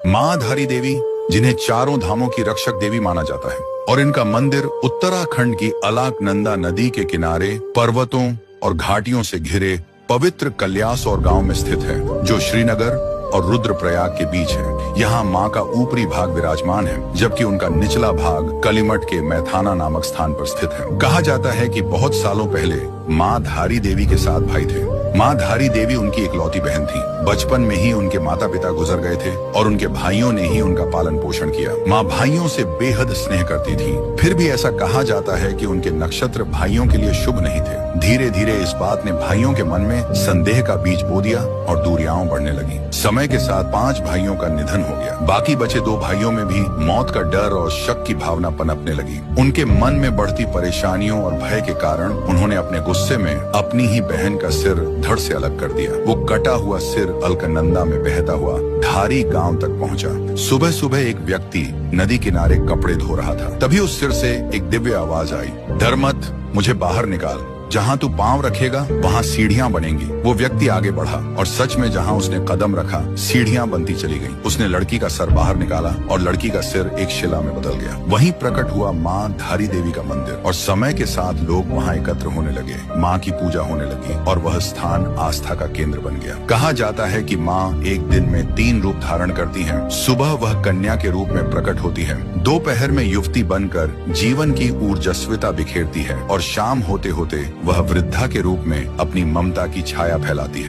माँ धारी देवी, जिन्हें चारों धामों की रक्षक देवी माना जाता है, और इनका मंदिर उत्तराखंड की अलकनंदा नदी के किनारे पर्वतों और घाटियों से घिरे पवित्र कल्यासौर गांव में स्थित है, जो श्रीनगर और रुद्रप्रयाग के बीच है। यहाँ माँ का ऊपरी भाग विराजमान है, जबकि उनका निचला भाग कलिमठ के मैथाना नामक स्थान पर स्थित है। कहा जाता है कि बहुत सालों पहले माँ धारी देवी के 7 भाई थे। माँ धारी देवी उनकी इकलौती बहन थी। बचपन में ही उनके माता पिता गुजर गए थे और उनके भाइयों ने ही उनका पालन पोषण किया। माँ भाइयों से बेहद स्नेह करती थी। फिर भी ऐसा कहा जाता है कि उनके नक्षत्र भाइयों के लिए शुभ नहीं थे। धीरे धीरे इस बात ने भाइयों के मन में संदेह का बीज बो दिया और दूरियां बढ़ने लगी। समय के साथ 5 भाइयों का निधन हो गया। बाकी बचे 2 भाइयों में भी मौत का डर और शक की भावना पनपने लगी। उनके मन में बढ़ती परेशानियों और भय के कारण उन्होंने अपने गुस्से में अपनी ही बहन का सिर धड़ से अलग कर दिया। वो कटा हुआ सिर अलकनंदा में बहता हुआ धारी गांव तक पहुंचा। सुबह सुबह एक व्यक्ति नदी किनारे कपड़े धो रहा था। तभी उस सिर से एक दिव्य आवाज आई, डर मत, मुझे बाहर निकाल। जहाँ तू पांव रखेगा वहाँ सीढ़ियां बनेंगी। वो व्यक्ति आगे बढ़ा और सच में जहाँ उसने कदम रखा सीढ़ियां बनती चली गईं। उसने लड़की का सर बाहर निकाला और लड़की का सिर एक शिला में बदल गया। वहीं प्रकट हुआ माँ धारी देवी का मंदिर, और समय के साथ लोग वहाँ एकत्र होने लगे। माँ की पूजा होने लगी और वह स्थान आस्था का केंद्र बन गया। कहा जाता है कि माँ एक दिन में 3 रूप धारण करती है। सुबह वह कन्या के रूप में प्रकट होती है, दोपहर में युवती बनकर जीवन की ऊर्जस्विता बिखेरती है, और शाम होते होते वह वृद्धा के रूप में अपनी ममता की छाया फैलाती है।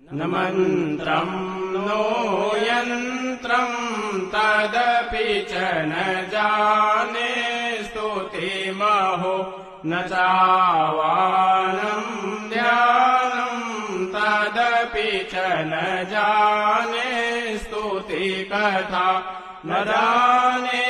न मंत्रं नो यंत्रं तदपि च न जाने स्तुतिमहो न चावानं ध्यानं तदपि च न जाने स्तुति कथा न जाने